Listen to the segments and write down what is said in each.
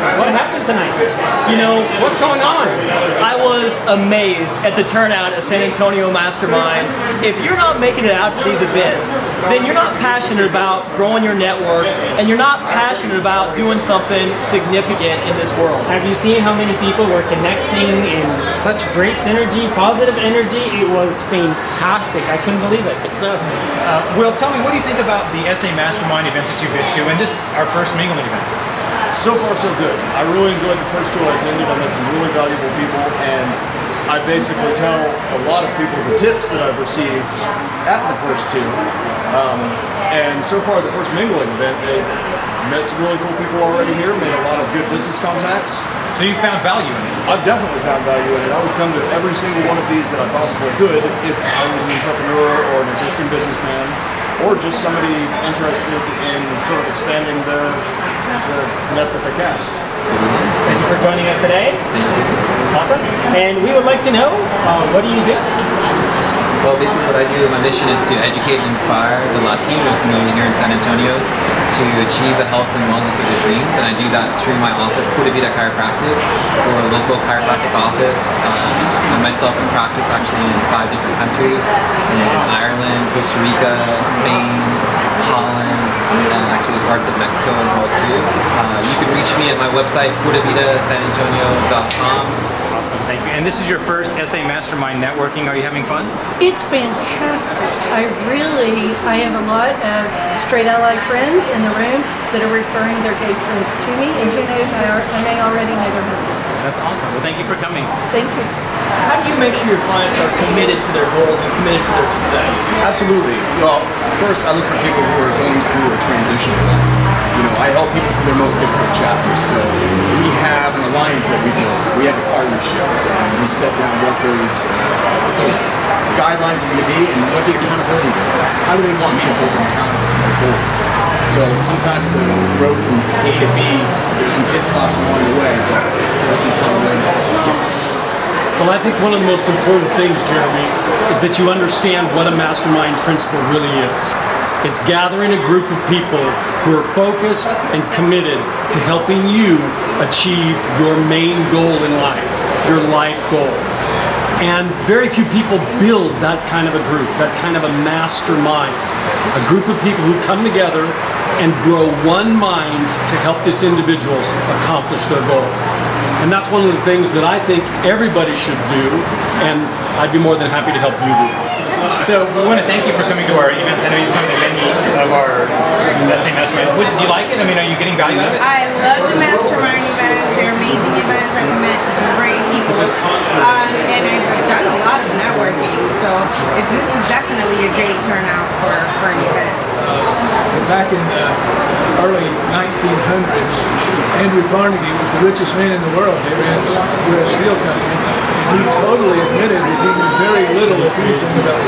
What happened tonight? You know, what's going on? I was amazed at the turnout at San Antonio Mastermind. If you're not making it out to these events, then you're not passionate about growing your networks, and you're not passionate about doing something significant in this world. Have you seen how many people were connecting in such great synergy, positive energy? It was fantastic. I couldn't believe it. So, Will, tell me, what do you think about the SA Mastermind events that you've been to? And this is our first mingling event. So far, so good. I really enjoyed the first two I attended. I met some really valuable people, and I basically tell a lot of people the tips that I've received at the first two. And so far, the first mingling event, they've met some really cool people already here, made a lot of good business contacts. So you found value in it? I've definitely found value in it. I would come to every single one of these that I possibly could if I was an entrepreneur or an existing businessman, or just somebody interested in sort of expanding the net that they cast. Thank you for joining us today. Awesome. And we would like to know, what do you do? Well, basically what I do, my mission is to educate and inspire the Latino community here in San Antonio to achieve the health and wellness of their dreams, and I do that through my office, Pura Vida Chiropractic, or a local chiropractic office. I myself have practiced actually in 5 different countries, in Ireland, Costa Rica, Spain, Holland, and actually parts of Mexico as well too. You can reach me at my website, puravidasanantonio.com. Awesome, thank you. And this is your first SA Mastermind networking. Are you having fun? It's fantastic. I have a lot of straight ally friends in the room that are referring their gay friends to me, and who knows, I may already know their husband. That's awesome. Well, thank you for coming. Thank you. How do you make sure your clients are committed to their goals and committed to their success? Absolutely. Well, first I look for people who are going through a transition. You know, I help people through their most difficult chapters. So we have an alliance that we build. We have a partnership. We set down what those guidelines are going to be and what the accountability is. How do they want me to hold them accountable for their goals? So sometimes the road from A to B, there's some pit stops along the way, but there's some accountability. Well, I think one of the most important things, Jeremy, is that you understand what a mastermind principle really is. It's gathering a group of people who are focused and committed to helping you achieve your main goal in life, your life goal. And very few people build that kind of a group, that kind of a mastermind. A group of people who come together and grow one mind to help this individual accomplish their goal. And that's one of the things that I think everybody should do, and I'd be more than happy to help you do. So we want to thank you for coming to our events. I know you've come to many of our SA Mastermind. Do you like it? I mean, are you getting value out of it? I love the Mastermind events. They're amazing events. I've met great people. And I've done a lot of networking. So this is definitely a great turnout for an event. Back in the early 1900s, Andrew Carnegie was the richest man in the world. He ran the U.S. Steel Company. And he totally admitted that he knew very little, if anything, about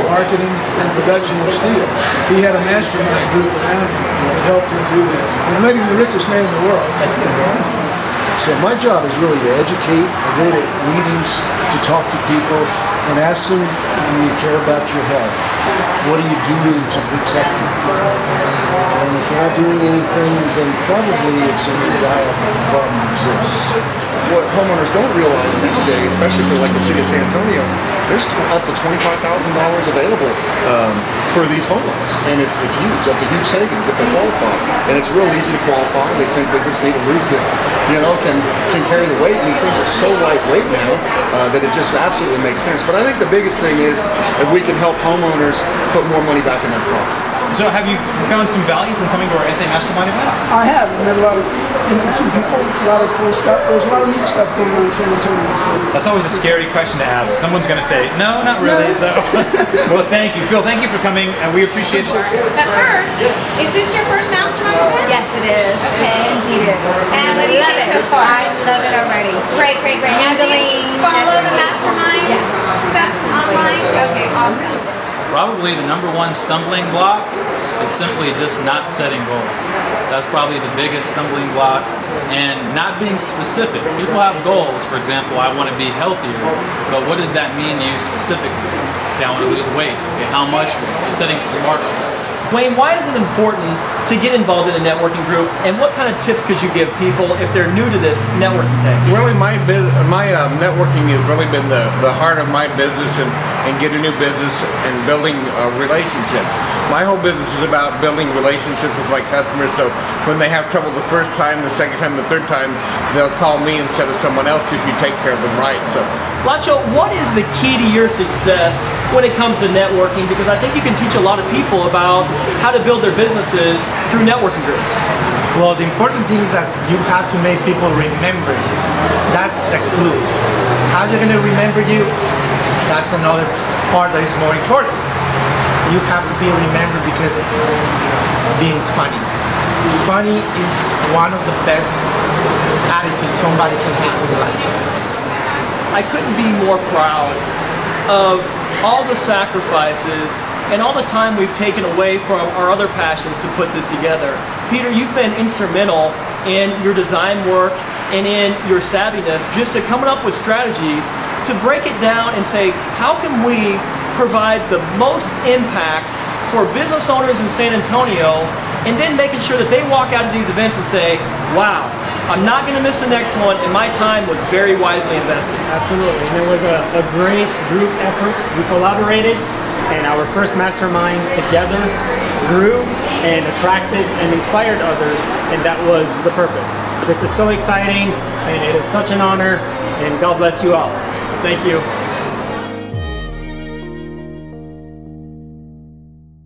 marketing and production of steel. He had a mastermind group around him that helped him do that. And made him the richest man in the world. That's good. So my job is really to educate, I go to meetings to talk to people and ask them, do you care about your health? What are you doing to protect it? And if you're not doing anything, then probably it's a dire problem exists. What homeowners don't realize nowadays, especially for like the city of San Antonio, there's up to $25,000 available for these homeowners, and it's huge. That's a huge savings if they qualify, and it's real easy to qualify. They simply just need a roof that can carry the weight, and these things are so lightweight now that it just absolutely makes sense. But I think the biggest thing is if we can help homeowners put more money back in their property. So have you found some value from coming to our SA Mastermind events? I have. I met a lot of interesting people, a lot of cool stuff. There's a lot of neat stuff going on in San Antonio. So. That's always a scary question to ask. Someone's going to say, no, not really. So, well, thank you. Phil, thank you for coming, and we appreciate it. But first, is this your first Mastermind event? Yes, it is. Okay, indeed it is. And what do you think so far? I love it already. Great, great, great. Now, do you follow the Mastermind steps online? Okay, awesome. Probably the #1 stumbling block is simply just not setting goals. That's probably the biggest stumbling block, and not being specific. People have goals. For example, I want to be healthier, but what does that mean to you specifically? Okay, I want to lose weight. Okay, how much weight? So setting smart goals. Wayne, why is it important to get involved in a networking group, and what kind of tips could you give people if they're new to this networking thing? Really, my networking has really been the heart of my business, and getting new business and building relationships. My whole business is about building relationships with my customers, so when they have trouble the first time, the second time, the third time, they'll call me instead of someone else if you take care of them right. So, Lacho, what is the key to your success when it comes to networking? Because I think you can teach a lot of people about how to build their businesses through networking groups. Well, the important thing is that you have to make people remember you. That's the clue. How they're going to remember you, that's another part that is more important. You have to be remembered because being funny. Funny is one of the best attitudes somebody can have in life. I couldn't be more proud of all the sacrifices and all the time we've taken away from our other passions to put this together. Peter, you've been instrumental in your design work and in your savviness just to coming up with strategies to break it down and say, how can we provide the most impact for business owners in San Antonio, and then making sure that they walk out of these events and say, wow, I'm not going to miss the next one, and my time was very wisely invested. Absolutely, and it was a great group effort. We collaborated, and our first mastermind together grew and attracted and inspired others, and that was the purpose. This is so exciting, and it is such an honor, and God bless you all. Thank you.